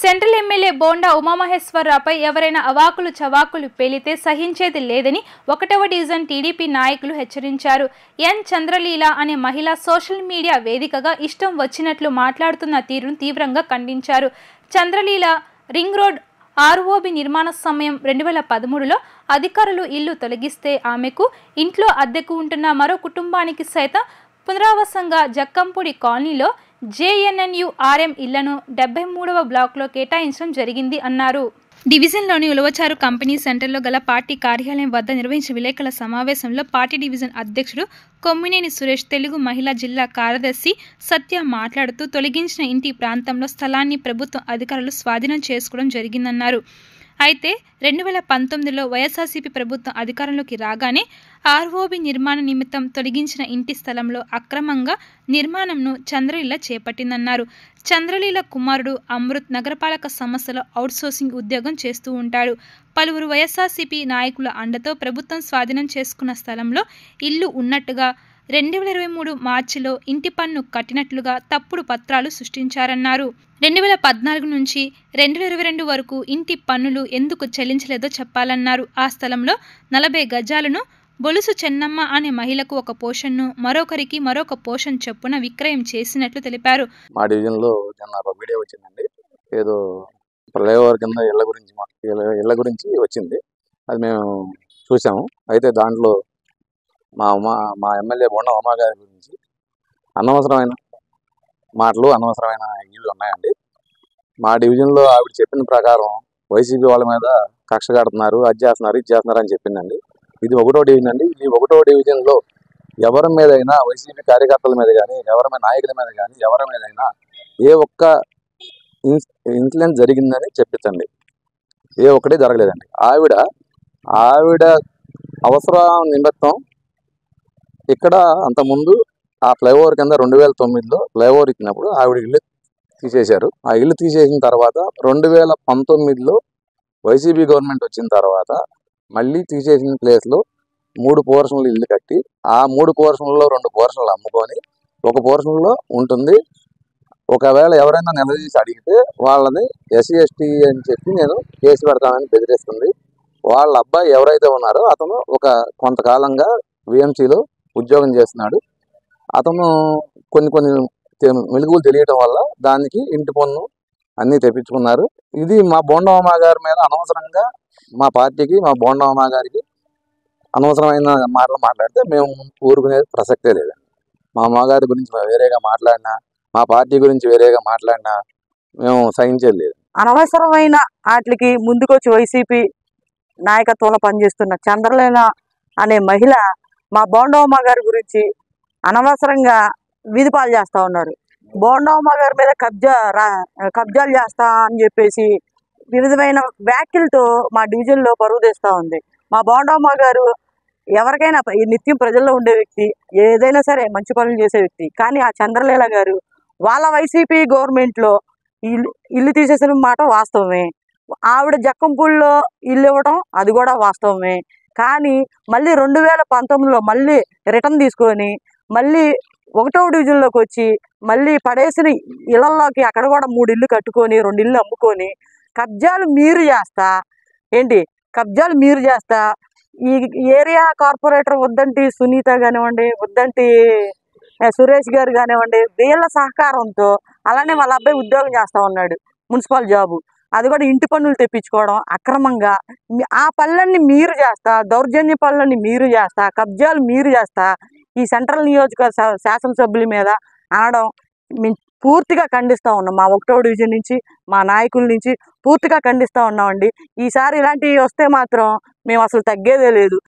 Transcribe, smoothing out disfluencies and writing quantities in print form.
Central MLA bonda ఉమామహేశ్వరరావుపై ఎవరైనా అవాకులు చవాకులు పేలితే సహించేది లేదని 1వ డివిజన్ టీడీపీ నాయకులు హెచ్చరించారు. ఎన్ చంద్రలీల అనే మహిళ సోషల్ మీడియా వేదికగా ఇష్టం వచ్చినట్లు మాట్లాడుతున్న తీరును తీవ్రంగా ఖండించారు. చంద్రలీల రింగ్ రోడ్ ఆర్ఓబి నిర్మాణ సమయం 2013లో అధికారులు ఇల్లు తొలగిస్తే ఆమెకు ఇంట్లో అద్దెకు ఉంటున్న మరో కుటుంబానికి సైతం పునరావాసంగా జక్కంపూడి కాలనీలో జేఎన్ఎన్యుఆర్ఎం ఇళ్లను 73వ బ్లాక్లో కేటాయించడం జరిగింది అన్నారు. డివిజన్లోని ఉలవచారు కంపెనీ సెంటర్లో గల పార్టీ కార్యాలయం వద్ద నిర్వహించిన విలేకరుల సమావేశంలో పార్టీ డివిజన్ అధ్యక్షుడు కొమ్మినేని సురేష్, తెలుగు మహిళా జిల్లా కార్యదర్శి సత్య మాట్లాడుతూ తొలగించిన ఇంటి ప్రాంతంలో స్థలాన్ని ప్రభుత్వం అధికారులు స్వాధీనం చేసుకోవడం జరిగిందన్నారు. అయితే 2019లో వైఎస్ఆర్సీపీ ప్రభుత్వం అధికారంలోకి రాగానే ఆర్ఓబి నిర్మాణ నిమిత్తం తొలగించిన ఇంటి స్థలంలో అక్రమంగా నిర్మాణంను చంద్రలీల చేపట్టిందన్నారు. చంద్రలీల కుమారుడు అమృత్ నగరపాలక సంస్థలో అవుట్సోర్సింగ్ ఉద్యోగం చేస్తూ ఉంటాడు. పలువురు వైఎస్ఆర్సీపీ నాయకుల అండతో ప్రభుత్వం స్వాధీనం చేసుకున్న స్థలంలో ఇల్లు ఉన్నట్టుగా 2023 మార్చిలో ఇంటి పన్ను కట్టినట్లుగా తప్పుడు పత్రాలు సృష్టించారన్నారు. 2014 నుంచి 2022 వరకు ఇంటి పన్నులు ఎందుకు చెల్లించలేదో చెప్పాలన్నారు. ఆ స్థలంలో 40 గజాలను బొలుసు చెన్నమ్మ అనే మహిళకు ఒక పోర్షన్ను, మరొకరికి మరొక పోర్షన్ చొప్పున విక్రయం చేసినట్లు తెలిపారు. మా డివిజన్లో నిన్న వీడియో వచ్చిందండి. ఏదో ఫ్లైఓవర్ కింద ఇళ్ల గురించి వచ్చింది. అది మేము చూసాము. అయితే దాంట్లో మా ఎమ్మెల్యే బోండా ఉమా గారి గురించి అనవసరమైన మాటలు, అనవసరమైన ఇళ్ళు ఉన్నాయండి. మా డివిజన్లో ఆవిడ చెప్పిన ప్రకారం వైసీపీ వాళ్ళ మీద కక్ష కడుతున్నారు, అది చేస్తున్నారు, ఇది చేస్తున్నారు అని చెప్పిందండి. ఇది 1వ డివిజన్ అండి. ఈ 1వ డివిజన్లో ఎవరి మీదైనా, వైసీపీ కార్యకర్తల మీద కానీ, ఎవరి నాయకుల మీద కానీ, ఎవరి మీదైనా ఏ ఒక్క ఇన్సిడెంట్ జరిగిందని చెప్పించండి. ఏ ఒక్కటి జరగలేదండి. ఆవిడ అవసరం నిమిత్తం ఇక్కడ అంతకుముందు ఆ ఫ్లైఓవర్ కింద 2009లో ఫ్లైఓవర్ ఇచ్చినప్పుడు ఆవిడ ఇల్లు తీసేశారు. ఆ ఇల్లు తీసేసిన తర్వాత 2019లో వైసీపీ గవర్నమెంట్ వచ్చిన తర్వాత మళ్ళీ తీసేసిన ప్లేస్లో 3 పోర్షన్లు ఇల్లు కట్టి, ఆ 3 పోర్షన్లలో 2 పోర్షన్లు అమ్ముకొని 1 పోర్షన్లో ఉంటుంది. ఒకవేళ ఎవరైనా నిలదీసి అడిగితే వాళ్ళని ఎస్సీ ఎస్టీ అని చెప్పి నేను కేసు పెడతానని బెదిరిస్తుంది. వాళ్ళ అబ్బాయి ఎవరైతే ఉన్నారో అతను కొంతకాలంగా విఎంసీలో ఉద్యోగం చేస్తున్నాడు. అతను కొన్ని మెలుగులు తెలియటం వల్ల దానికి ఇంటి పన్ను అన్నీ తెప్పించుకున్నారు. ఇది మా బోండా ఉమా గారి మీద అనవసరంగా మా పార్టీకి, మా బోండా ఉమా గారికి అనవసరమైన మాటలు మాట్లాడితే మేము ఊరుకునేది ప్రసక్తే లేదండి. మా అమ్మగారి గురించి వేరేగా మాట్లాడినా, మా పార్టీ గురించి వేరేగా మాట్లాడినా మేము సహించేది లేదు. అనవసరమైన వాటికి ముందుకొచ్చి వైసీపీ నాయకత్వంలో పనిచేస్తున్న చంద్రలీల అనే మహిళ మా బోండా ఉమా గారి గురించి అనవసరంగా వీధిపాలు చేస్తూ ఉన్నారు. బోండా ఉమా గారి మీద కబ్జాలు చేస్తా అని చెప్పేసి వివిధమైన వ్యాఖ్యలతో మా డివిజన్లో పరువు తెస్తూ ఉంది. మా బోండా ఉమా గారు ఎవరికైనా నిత్యం ప్రజల్లో ఉండే వ్యక్తి, ఏదైనా సరే మంచి పనులు చేసే వ్యక్తి. కానీ ఆ చంద్రలీల గారు వాళ్ళ వైసీపీ గవర్నమెంట్లో ఇల్లు తీసేసిన మాట వాస్తవమే. ఆవిడ జక్కంపూడిలో ఇల్లు ఇవ్వడం అది కూడా వాస్తవమే. కానీ మళ్ళీ 2019లో మళ్ళీ రిటర్న్ తీసుకొని మళ్ళీ 1వ డివిజన్లోకి వచ్చి మళ్ళీ పడేసిన ఇళ్లలోకి అక్కడ కూడా 3 ఇళ్ళు కట్టుకొని 2 ఇళ్ళు అమ్ముకొని కబ్జాలు మీరు చేస్తా ఈ ఏరియా కార్పొరేటర్ వద్దంటి సునీత కానివ్వండి, వద్దంటి సురేష్ గారు కానివ్వండి, వీళ్ళ సహకారంతో అలానే వాళ్ళ అబ్బాయి ఉద్యోగం చేస్తూ ఉన్నాడు, మున్సిపల్ జాబు. అది కూడా ఇంటి పన్నులు తెప్పించుకోవడం అక్రమంగా. ఆ పనులన్నీ మీరు చేస్తా, దౌర్జన్య పనులన్నీ మీరు చేస్తా, కబ్జాలు మీరు చేస్తా ఈ సెంట్రల్ నియోజకవర్గ శాసనసభ్యుల మీద అనడం మేము పూర్తిగా ఖండిస్తూ ఉన్నాం. మా 1వ డివిజన్ నుంచి, మా నాయకుల నుంచి పూర్తిగా ఖండిస్తూ ఉన్నామండి. ఈసారి ఇలాంటివి వస్తే మాత్రం మేము అసలు తగ్గేదే లేదు.